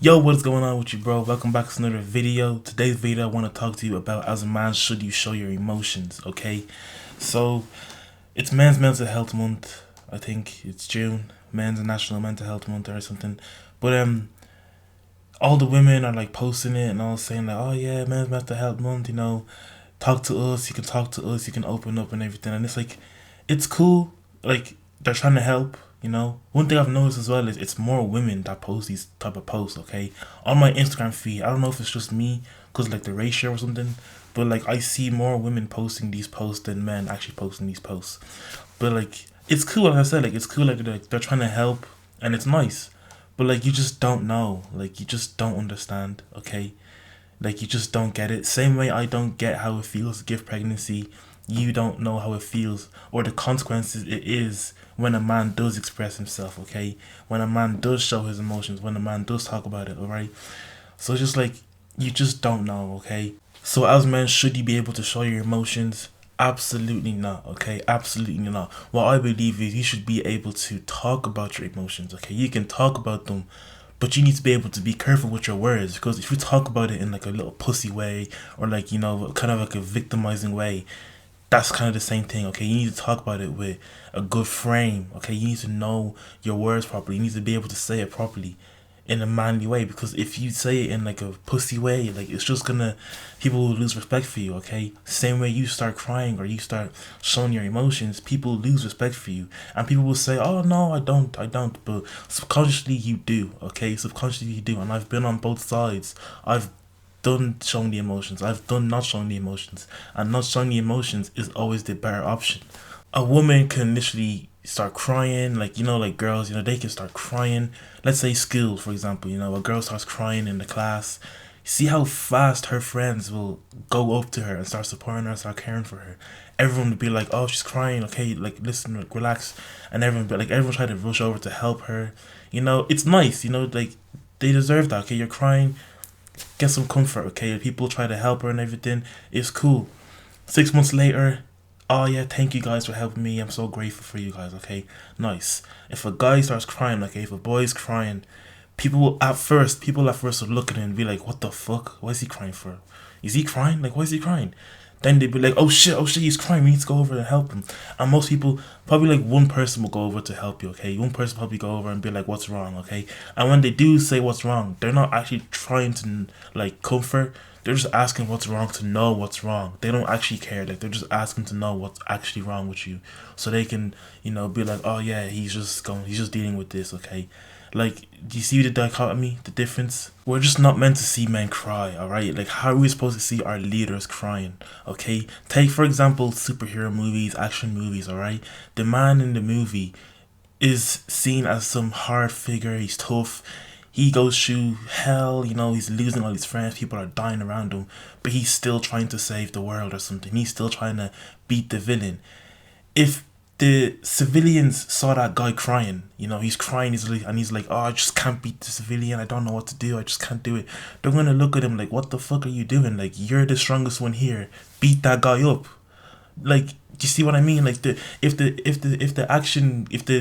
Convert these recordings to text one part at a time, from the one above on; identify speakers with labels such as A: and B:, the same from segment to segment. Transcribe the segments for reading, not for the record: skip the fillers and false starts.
A: Yo, what's going on with you, bro? Welcome back to another video. Today's video, I want to talk to you about, as a man, should you show your emotions, okay? So, it's Men's Mental Health Month. I think it's June. Men's National Mental Health Month or something. But, all the women are, like, posting it and all saying, like, oh, yeah, Men's Mental Health Month, talk to us, you can talk to us, you can open up and everything. And it's, like, it's cool. Like, they're trying to help. One thing I've noticed as well is it's more women that post these type of posts, okay? On my Instagram feed, I don't know if it's just me, because like the ratio or something, but like I see more women posting these posts than men actually posting these posts. But like, it's cool, like I said, like it's cool, like they're trying to help, and it's nice. But like, you just don't know, like you just don't understand, okay? Like you just don't get it. Same way I don't get how it feels to give pregnancy. You don't know how it feels or the consequences it is when a man does express himself, okay? When a man does show his emotions, when a man does talk about it, alright? So it's just like you just don't know, okay? So as men, should you be able to show your emotions? Absolutely not, okay? Absolutely not. What I believe is you should be able to talk about your emotions, okay? You can talk about them, but you need to be able to be careful with your words, because if you talk about it in like a little pussy way or like, kind of like a victimizing way, that's kind of the same thing, okay? You need to talk about it with a good frame, okay? You need to know your words properly. You need to be able to say it properly in a manly way, because if you say it in like a pussy way, like it's just gonna, people will lose respect for you, okay? Same way you start crying or you start showing your emotions, people lose respect for you, and people will say, oh no, I don't, but subconsciously you do, okay? Subconsciously you do, and I've been on both sides. I've done showing the emotions, I've done not showing the emotions, and not showing the emotions is always the better option. A woman can literally start crying, like like girls, they can start crying. Let's say school, for example, a girl starts crying in the class. See how fast her friends will go up to her and start supporting her, start caring for her. Everyone would be like, "Oh, she's crying. Okay, like listen, like, relax." And everyone try to rush over to help her. It's nice. Like they deserve that. Okay, you're crying, get some comfort, okay? People try to help her and everything. It's cool. 6 months later, oh yeah, thank you guys for helping me. I'm so grateful for you guys, okay? Nice. If a guy starts crying, okay, if a boy's crying, people at first will look at him and be like, what the fuck? What is he crying for? Is he crying? Like, why is he crying? Then they'd be like, oh shit, he's crying. We need to go over and help him. And most people, probably like one person will go over to help you, okay? One person probably go over and be like, what's wrong, okay? And when they do say what's wrong, they're not actually trying to like comfort. They're just asking what's wrong to know what's wrong. They don't actually care. Like they're just asking to know what's actually wrong with you, so they can, be like, oh yeah, he's just dealing with this, okay? Like, do you see the dichotomy, the difference? We're just not meant to see men cry, alright? Like, how are we supposed to see our leaders crying, okay? Take, for example, superhero movies, action movies, alright? The man in the movie is seen as some hard figure, he's tough, he goes through hell, he's losing all his friends, people are dying around him, but he's still trying to save the world or something. He's still trying to beat the villain. If the civilians saw that guy crying, he's crying easily, and he's like, oh, I just can't beat the civilian, I don't know what to do, I just can't do it. They're gonna look at him like, what the fuck are you doing? Like, you're the strongest one here. Beat that guy up. Like, do you see what I mean? Like, if the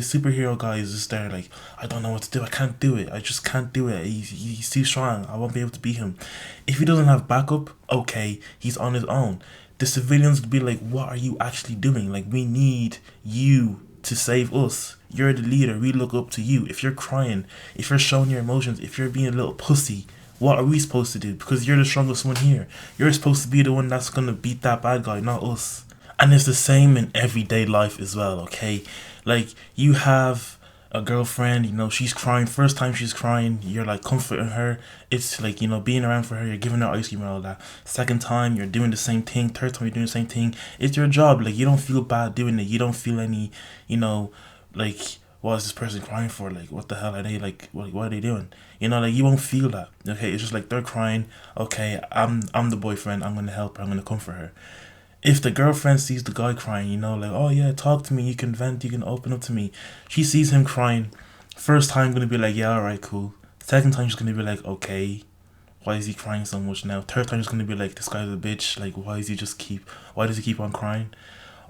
A: superhero guy is just there, like, I don't know what to do, I can't do it, I just can't do it, he's too strong, I won't be able to beat him. If he doesn't have backup, okay, he's on his own. The civilians would be like, what are you actually doing? Like, we need you to save us. You're the leader, we look up to you. If you're crying, if you're showing your emotions, if you're being a little pussy, what are we supposed to do? Because you're the strongest one here. You're supposed to be the one that's gonna beat that bad guy, not us. And it's the same in everyday life as well, okay? Like, you have a girlfriend, she's crying. First time she's crying, you're like comforting her. It's like, being around for her, you're giving her ice cream and all that. Second time, you're doing the same thing. Third time, you're doing the same thing. It's your job. Like, you don't feel bad doing it. You don't feel any, like, what is this person crying for? Like, what the hell are they, like, what are they doing? Like, you won't feel that, okay? It's just like, they're crying. Okay, I'm the boyfriend. I'm gonna help her. I'm gonna comfort her. If the girlfriend sees the guy crying, like, oh yeah, talk to me, you can vent, you can open up to me. She sees him crying. First time gonna be like, yeah, alright, cool. Second time she's gonna be like, okay, why is he crying so much now? Third time she's gonna be like, this guy's a bitch, like, why does he keep on crying?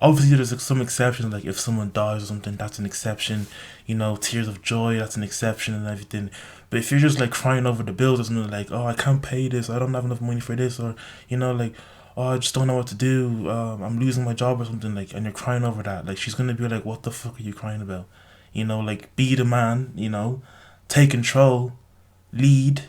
A: Obviously, there's like some exceptions, like if someone dies or something, that's an exception. You know, tears of joy, that's an exception and everything. But if you're just like crying over the bills or something, like, oh, I can't pay this, I don't have enough money for this, or you know, like, oh, I just don't know what to do, I'm losing my job or something, like, and you're crying over that, like, she's gonna be like, what the fuck are you crying about? You know, like, be the man, you know, take control, lead,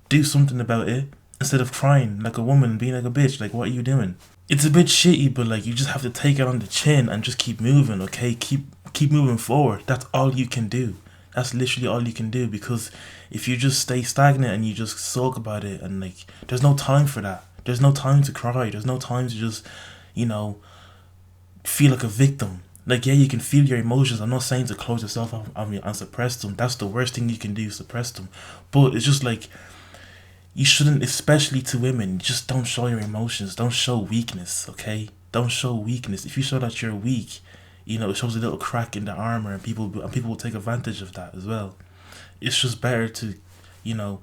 A: do something about it instead of crying like a woman, being like a bitch. Like, what are you doing? It's a bit shitty, but like, you just have to take it on the chin and just keep moving. Okay, keep moving forward. That's all you can do. That's literally all you can do, because if you just stay stagnant and you just sulk about it, and like, there's no time for that. There's no time to cry. There's no time to just, you know, feel like a victim. Like, yeah, you can feel your emotions. I'm not saying to close yourself off and suppress them. That's the worst thing you can do, suppress them. But it's just like, you shouldn't, especially to women, just don't show your emotions. Don't show weakness, okay? Don't show weakness. If you show that you're weak, you know, it shows a little crack in the armor, and people will take advantage of that as well. It's just better to, you know,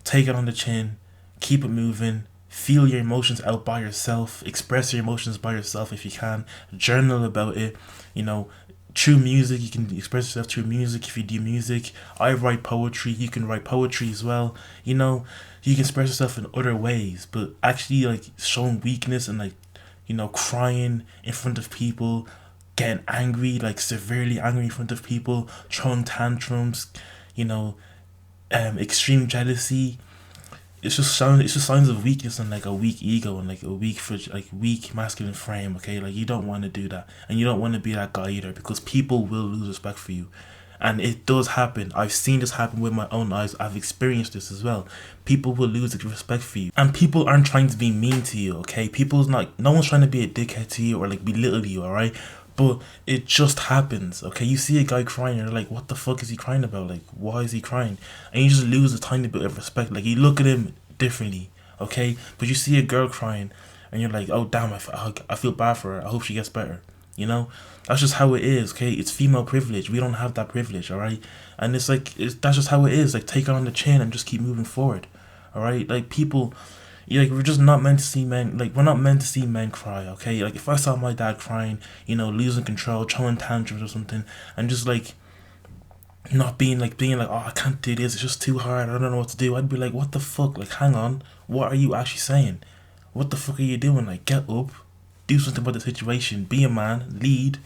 A: take it on the chin, keep it moving, feel your emotions out by yourself, express your emotions by yourself if you can, journal about it, you know, through music. You can express yourself through music if you do music. I write poetry, you can write poetry as well, you know, you can express yourself in other ways. But actually, like, showing weakness and, like, you know, crying in front of people, getting angry, like severely angry in front of people, throwing tantrums, you know, extreme jealousy, it's just signs of weakness and like a weak ego and like a weak masculine frame. Okay, like, you don't want to do that, and you don't want to be that guy either, because people will lose respect for you. And it does happen. I've seen this happen with my own eyes. I've experienced this as well. People will lose respect for you, and people aren't trying to be mean to you. Okay, no one's trying to be a dickhead to you or like belittle you. All right, but it just happens. Okay, you see a guy crying, and you're like, what the fuck is he crying about? Like, why is he crying? And you just lose a tiny bit of respect. Like, you look at him differently. Okay, but you see a girl crying, and you're like, oh damn, I feel bad for her. I hope she gets better. You know, that's just how it is. Okay, it's female privilege. We don't have that privilege. All right, and it's like, that's just how it is. Like, take it on the chin and just keep moving forward. All right, like, people, like, we're just not meant to see men, like, we're not meant to see men cry. Okay, like, if I saw my dad crying, you know, losing control, throwing tantrums or something, and just like not being like, oh, I can't do this, it's just too hard, I don't know what to do, I'd be like, what the fuck? Like, hang on, what are you actually saying? What the fuck are you doing? Like, get up, do something about the situation, be a man, lead,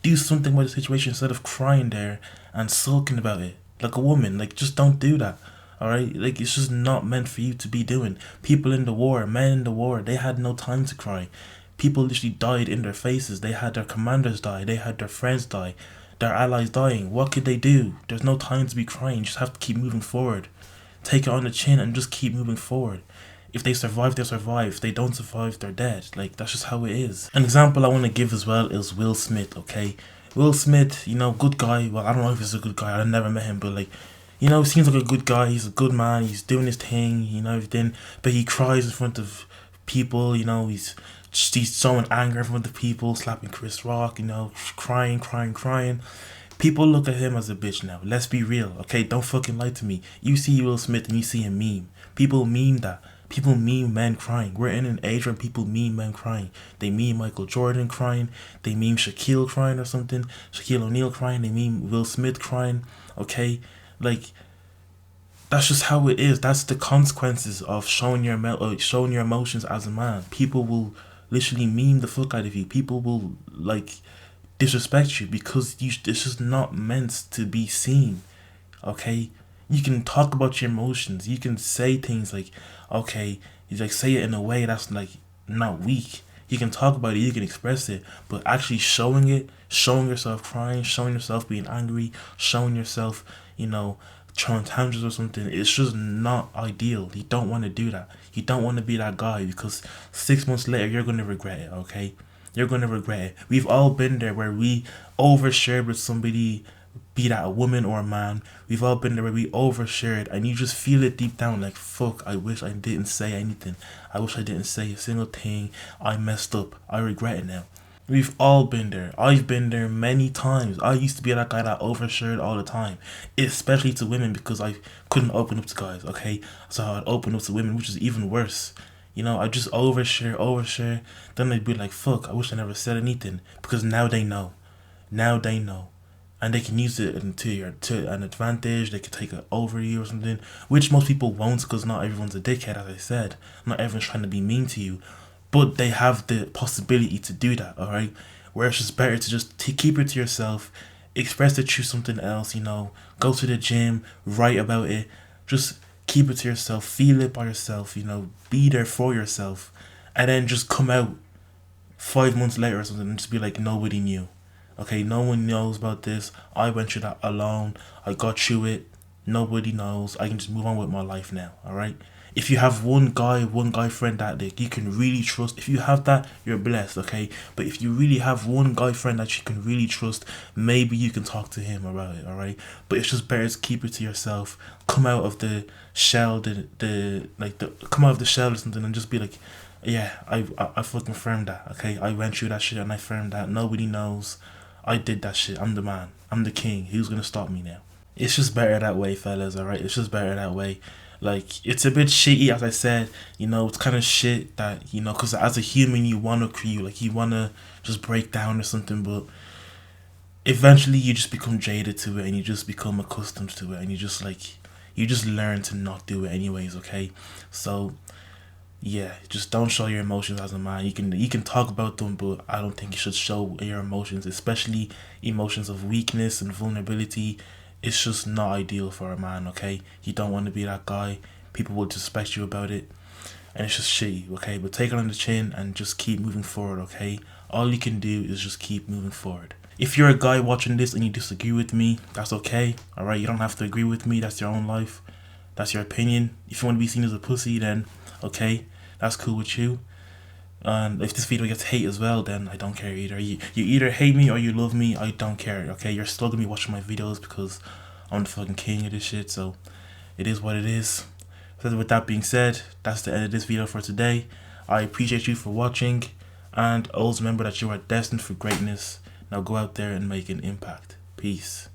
A: do something about the situation instead of crying there and sulking about it like a woman. Like, just don't do that. All right, like, it's just not meant for you to be doing. People in the war, men in the war, they had no time to cry. People literally died in their faces. They had their commanders die, they had their friends die, their allies dying. What could they do? There's no time to be crying. You just have to keep moving forward. Take it on the chin and just keep moving forward. If they survive, they survive. If they don't survive, they're dead. Like, that's just how it is. An example I want to give as well is Will Smith, okay? Will Smith, you know, good guy. Well, I don't know if he's a good guy. I've never met him, but like, you know, seems like a good guy. He's a good man. He's doing his thing, you know, everything. But he cries in front of people, you know, he's showing anger in front of people, slapping Chris Rock, you know, crying. People look at him as a bitch now. Let's be real, okay? Don't fucking lie to me. You see Will Smith and you see a meme. People meme that. People meme men crying. We're in an age where people meme men crying. They meme Michael Jordan crying. They meme Shaquille crying or something. Shaquille O'Neal crying. They meme Will Smith crying. Okay? Like, that's just how it is. That's the consequences of showing your emotions as a man. People will literally meme the fuck out of you. People will, like, disrespect you because it's just not meant to be seen. Okay? You can talk about your emotions. You can say things like, okay, you like say it in a way that's like not weak. You can talk about it, you can express it, but actually showing it, showing yourself crying, showing yourself being angry, showing yourself, you know, throwing tantrums or something, it's just not ideal. You don't want to do that. You don't want to be that guy, because 6 months later you're going to regret it, okay? You're going to regret it. We've all been there where we overshared with somebody, be that a woman or a man. We've all been there where we overshared, and you just feel it deep down like, fuck, I wish I didn't say anything. I wish I didn't say a single thing. I messed up. I regret it now. We've all been there. I've been there many times. I used to be that guy that overshared all the time, especially to women, because I couldn't open up to guys, okay? So I'd open up to women, which is even worse. You know, I just overshare. Then they'd be like, fuck, I wish I never said anything. Because now they know. Now they know. And they can use it to an advantage. They could take it over you or something, which most people won't, because not everyone's a dickhead, as I said. Not everyone's trying to be mean to you, but they have the possibility to do that. All right, where it's just better to just keep it to yourself, express it through something else. You know, go to the gym, write about it, just keep it to yourself, feel it by yourself. You know, be there for yourself, and then just come out 5 months later or something and just be like, nobody knew. Okay, no one knows about this. I went through that alone. I got through it. Nobody knows. I can just move on with my life now. All right. If you have one guy friend that like, you can really trust, if you have that, you're blessed. Okay. But if you really have one guy friend that you can really trust, maybe you can talk to him about it. All right. But it's just better to keep it to yourself. Come out of the shell, come out of the shell or something, and just be like, yeah, I fucking firmed that. Okay. I went through that shit and I firmed that. Nobody knows. I did that shit. I'm the man. I'm the king. Who's gonna stop me now? It's just better that way, fellas. Alright, it's just better that way. Like, it's a bit shitty, as I said. You know, it's kind of shit that, you know, because as a human, you wanna create, like, you wanna just break down or something, but eventually you just become jaded to it and you just become accustomed to it, and you just learn to not do it anyways. Okay, so yeah, just don't show your emotions as a man. You can talk about them, but I don't think you should show your emotions, especially emotions of weakness and vulnerability. It's just not ideal for a man. Okay, you don't want to be that guy. People will suspect you about it, and it's just shitty. Okay, but take it on the chin and just keep moving forward. Okay, all you can do is just keep moving forward. If you're a guy watching this and you disagree with me, that's okay. All right, you don't have to agree with me. That's your own life. That's your opinion. If you want to be seen as a pussy, then okay, that's cool with you. And if this video gets hate as well, then I don't care either. You either hate me or you love me. I don't care. Okay, you're still gonna be watching my videos because I'm the fucking king of this shit. So it is what it is. So with that being said, that's the end of this video for today. I appreciate you for watching, and always remember that you are destined for greatness. Now go out there and make an impact. Peace.